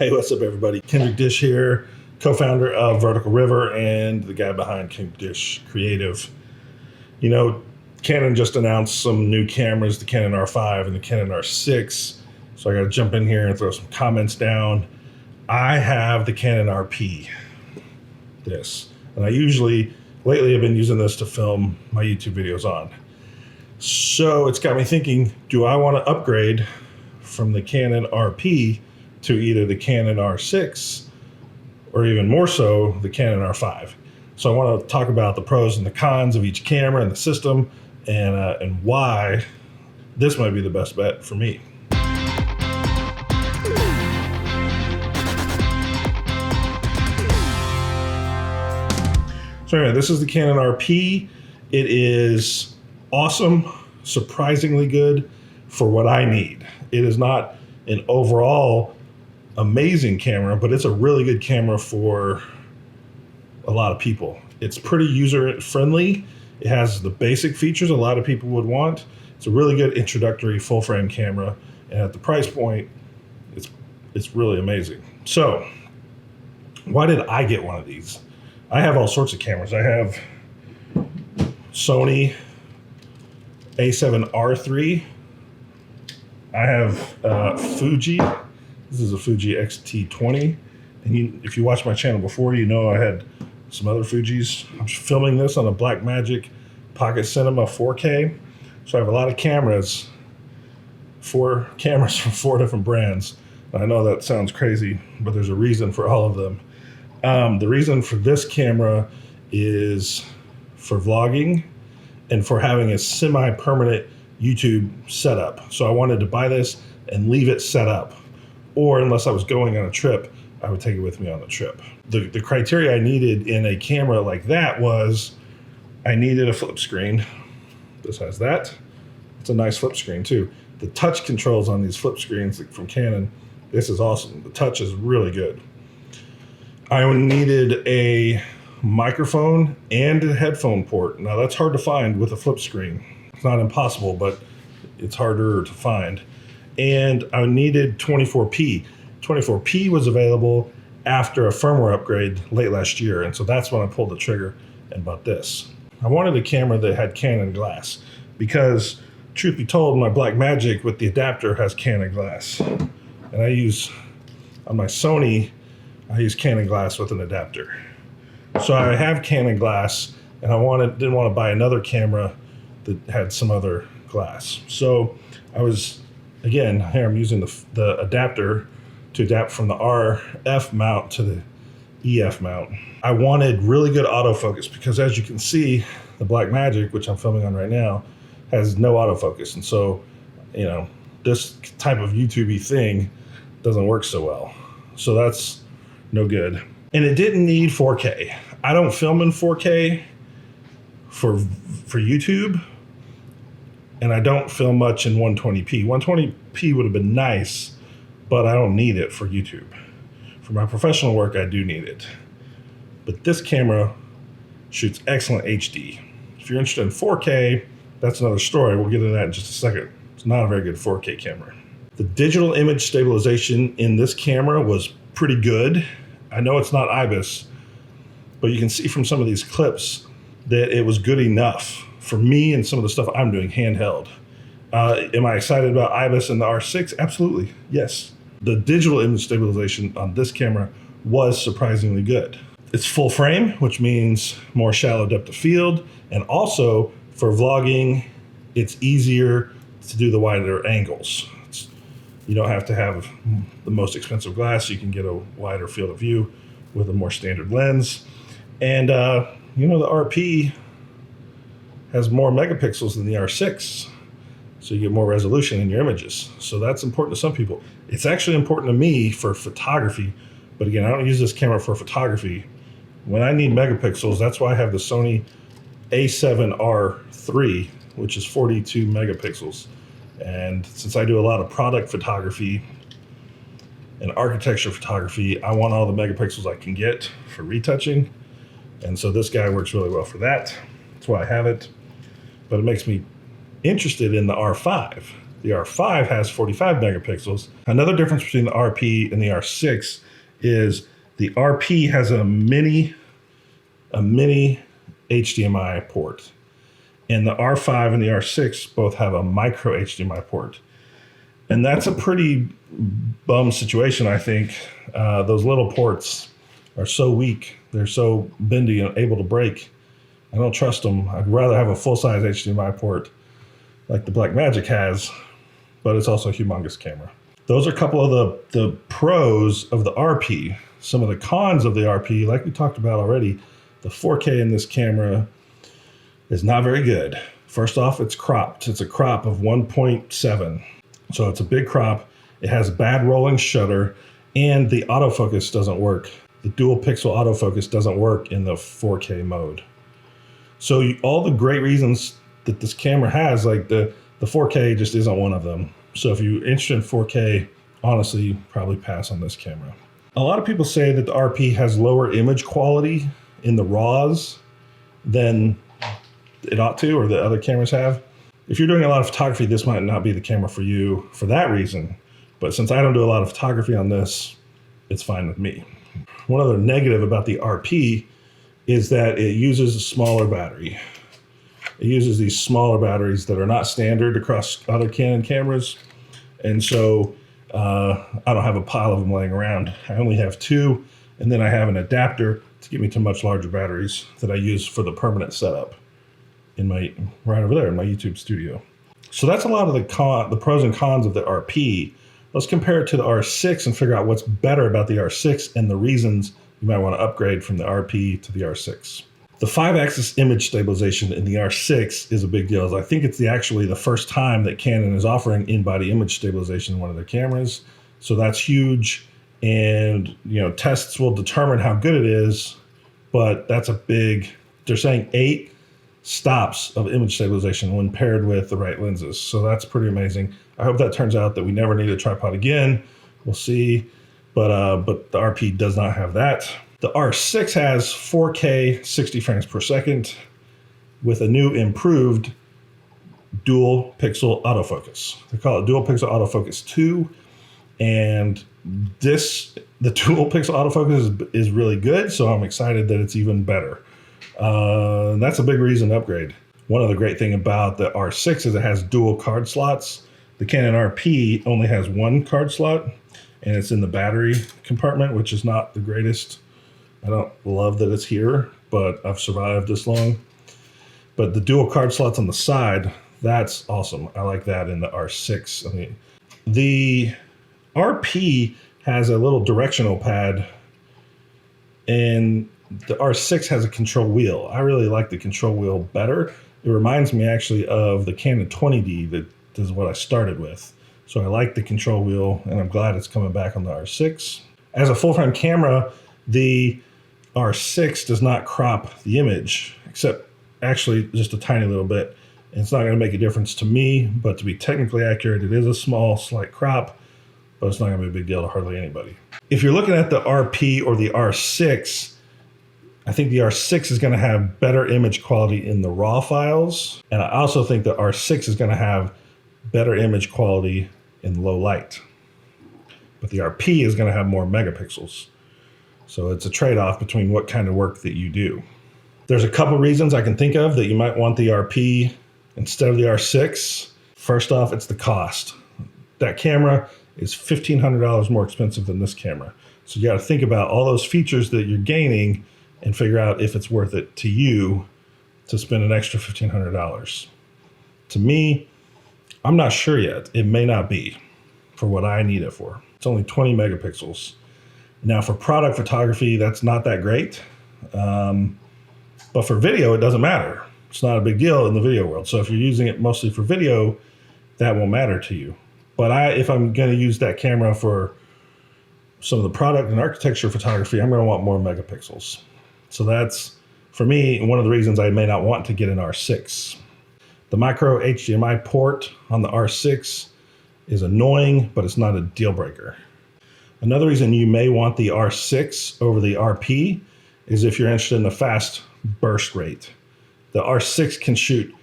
Hey, what's up, everybody? Kendrick Dish here, co-founder of Vertical River and the guy behind Kendrick Dish Creative. You know, Canon just announced some new cameras, the Canon R5 and the Canon R6. So I got to jump in here and throw some comments down. I have the Canon RP, and I lately I've been using this to film my YouTube videos on. So it's got me thinking, do I want to upgrade from the Canon RP to either the Canon R6 or even more so the Canon R5? So I want to talk about the pros and the cons of each camera and the system, and why this might be the best bet for me. So anyway, this is the Canon RP. It is awesome, surprisingly good for what I need. It is not an overall amazing camera, but it's a really good camera for a lot of people. It's pretty user friendly. It has the basic features a lot of people would want. It's a really good introductory full frame camera, and at the price point, it's really amazing. So why did I get one of these? I have all sorts of cameras. I have Sony A7R3. I have Fuji. This is a Fuji X-T20. And if you watched my channel before, you know I had some other Fujis. I'm filming this on a Blackmagic Pocket Cinema 4K. So I have a lot of cameras, 4 cameras from 4 different brands. I know that sounds crazy, but there's a reason for all of them. The reason for this camera is for vlogging and for having a semi-permanent YouTube setup. So I wanted to buy this and leave it set up. Or unless I was going on a trip, I would take it with me on the trip. The criteria I needed in a camera like that was I needed a flip screen. This has that. It's a nice flip screen too. The touch controls on these flip screens from Canon, this is awesome. The touch is really good. I needed a microphone and a headphone port. Now that's hard to find with a flip screen. It's not impossible, but it's harder to find. And I needed 24p. 24p was available after a firmware upgrade late last year, and so that's when I pulled the trigger and bought this. I wanted a camera that had Canon glass because, truth be told, my Blackmagic with the adapter has Canon glass. And I use, on my Sony, I use Canon glass with an adapter. So I have Canon glass, and I didn't want to buy another camera that had some other glass. So I was, again, here I'm using the adapter to adapt from the RF mount to the EF mount. I wanted really good autofocus because, as you can see, the Blackmagic, which I'm filming on right now, has no autofocus. And so, you know, this type of YouTube-y thing doesn't work so well. So that's no good. And it didn't need 4K. I don't film in 4K for YouTube, and I don't film much in 120p. 120p would have been nice, but I don't need it for YouTube. For my professional work, I do need it. But this camera shoots excellent HD. If you're interested in 4K, that's another story. We'll get into that in just a second. It's not a very good 4K camera. The digital image stabilization in this camera was pretty good. I know it's not IBIS, but you can see from some of these clips that it was good enough for me and some of the stuff I'm doing handheld. Am I excited about IBIS and the R6? Absolutely, yes. The digital image stabilization on this camera was surprisingly good. It's full frame, which means more shallow depth of field, and also for vlogging, it's easier to do the wider angles. You don't have to have the most expensive glass. You can get a wider field of view with a more standard lens. And, you know, the RP has more megapixels than the R6. So you get more resolution in your images. So that's important to some people. It's actually important to me for photography. But again, I don't use this camera for photography. When I need megapixels, that's why I have the Sony A7R3, which is 42 megapixels. And since I do a lot of product photography and architecture photography, I want all the megapixels I can get for retouching. And so this guy works really well for that. That's why I have it. But it makes me interested in the R5. The R5 has 45 megapixels. Another difference between the RP and the R6 is the RP has a mini HDMI port, and the R5 and the R6 both have a micro HDMI port. And that's a pretty bum situation, I think. Those little ports are so weak. They're so bendy and able to break. I don't trust them. I'd rather have a full-size HDMI port like the Blackmagic has, but it's also a humongous camera. Those are a couple of the pros of the RP. Some of the cons of the RP, like we talked about already, the 4K in this camera is not very good. First off, it's cropped. It's a crop of 1.7. So it's a big crop. It has bad rolling shutter, and the autofocus doesn't work. The dual pixel autofocus doesn't work in the 4K mode. So all the great reasons that this camera has, like the 4K just isn't one of them. So if you're interested in 4K, honestly, probably pass on this camera. A lot of people say that the RP has lower image quality in the RAWs than it ought to, or the other cameras have. If you're doing a lot of photography, this might not be the camera for you for that reason. But since I don't do a lot of photography on this, it's fine with me. One other negative about the RP is that it uses a smaller battery. It uses these smaller batteries that are not standard across other Canon cameras. And so I don't have a pile of them laying around. I only have two, and then I have an adapter to get me to much larger batteries that I use for the permanent setup in my, right over there in my YouTube studio. So that's a lot of the pros and cons of the RP. Let's compare it to the R6 and figure out what's better about the R6 and the reasons you might want to upgrade from the RP to the R6. The 5-axis image stabilization in the R6 is a big deal. I think it's actually the first time that Canon is offering in-body image stabilization in one of their cameras. So that's huge. And tests will determine how good it is, but that's a big, they're saying 8 stops of image stabilization when paired with the right lenses. So that's pretty amazing. I hope that turns out that we never need a tripod again. We'll see. But the RP does not have that. The R6 has 4K 60 frames per second with a new improved dual pixel autofocus. They call it dual pixel autofocus 2. And the dual pixel autofocus is really good. So I'm excited that it's even better. That's a big reason to upgrade. One other great thing about the R6 is it has dual card slots. The Canon RP only has one card slot, and it's in the battery compartment, which is not the greatest. I don't love that it's here, but I've survived this long. But the dual card slots on the side, that's awesome. I like that in the R6. I mean, the RP has a little directional pad, and the R6 has a control wheel. I really like the control wheel better. It reminds me actually of the Canon 20D that is what I started with. So I like the control wheel, and I'm glad it's coming back on the R6. As a full-frame camera, the R6 does not crop the image, except actually just a tiny little bit. And it's not going to make a difference to me, but to be technically accurate, it is a small, slight crop, but it's not going to be a big deal to hardly anybody. If you're looking at the RP or the R6, I think the R6 is going to have better image quality in the RAW files. And I also think the R6 is going to have better image quality in low light. But the RP is going to have more megapixels. So it's a trade-off between what kind of work that you do. There's a couple reasons I can think of that you might want the RP instead of the R6. First off, it's the cost. That camera is $1,500 more expensive than this camera. So you got to think about all those features that you're gaining and figure out if it's worth it to you to spend an extra $1,500. To me, I'm not sure yet. It may not be for what I need it for. It's only 20 megapixels. Now for product photography, that's not that great. But for video, it doesn't matter. It's not a big deal in the video world. So if you're using it mostly for video, that won't matter to you. But if I'm going to use that camera for some of the product and architecture photography, I'm going to want more megapixels. So that's, for me, one of the reasons I may not want to get an R6. The micro HDMI port on the R6 is annoying, but it's not a deal breaker. Another reason you may want the R6 over the RP is if you're interested in the fast burst rate. The R6 can shoot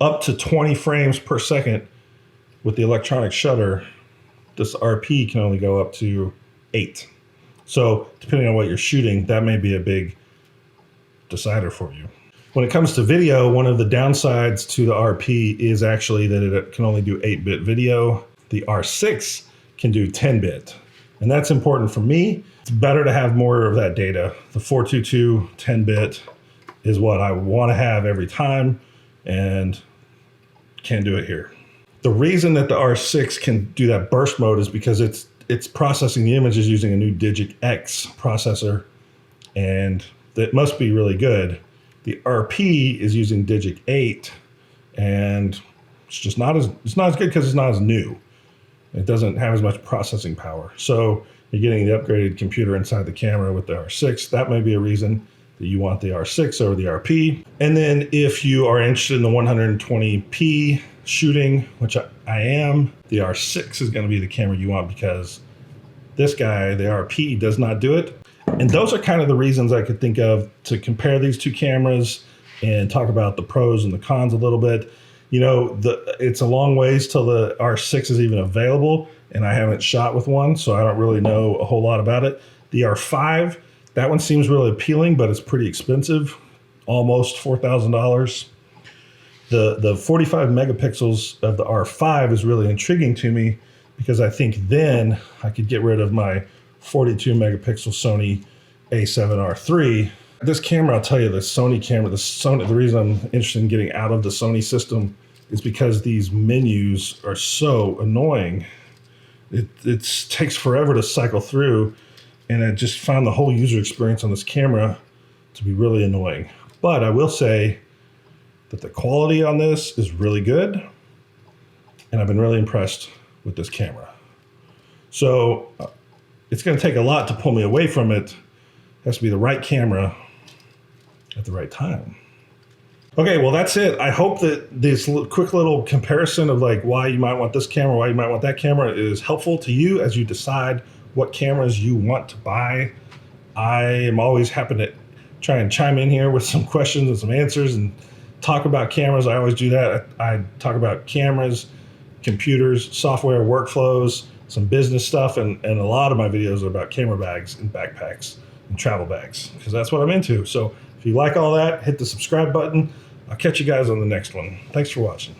up to 20 frames per second with the electronic shutter, this RP can only go up to 8. So depending on what you're shooting, that may be a big decider for you. When it comes to video, one of the downsides to the RP is actually that it can only do 8-bit video. The R6 can do 10-bit. And that's important for me. It's better to have more of that data. The 422 10-bit is what I want to have every time, and can't do it here. The reason that the R6 can do that burst mode is because it's processing the images using a new Digic X processor, and that must be really good. The RP is using Digic 8, and it's just not as good because it's not as new. It doesn't have as much processing power. So you're getting the upgraded computer inside the camera with the R6. That may be a reason that you want the R6 over the RP. And then if you are interested in the 120p shooting, which I am, the R6 is going to be the camera you want, because this guy, the RP, does not do it. And those are kind of the reasons I could think of to compare these two cameras and talk about the pros and the cons a little bit. You know, it's a long ways till the R6 is even available, and I haven't shot with one, so I don't really know a whole lot about it. The R5, that one seems really appealing, but it's pretty expensive, almost $4,000. The 45 megapixels of the R5 is really intriguing to me, because I think then I could get rid of my 42 megapixel Sony A7R3. This camera, I'll tell you, the Sony camera, the reason I'm interested in getting out of the Sony system is because these menus are so annoying. It takes forever to cycle through, and I just found the whole user experience on this camera to be really annoying. But I will say that the quality on this is really good, and I've been really impressed with this camera. So it's going to take a lot to pull me away from it. It has to be the right camera at the right time. Okay, well, that's it. I hope that this quick little comparison of like why you might want this camera, why you might want that camera is helpful to you as you decide what cameras you want to buy. I am always happy to try and chime in here with some questions and some answers and talk about cameras. I always do that. I talk about cameras, computers, software, workflows, some business stuff, and a lot of my videos are about camera bags and backpacks and travel bags, because that's what I'm into. So if you like all that, hit the subscribe button. I'll catch you guys on the next one. Thanks for watching.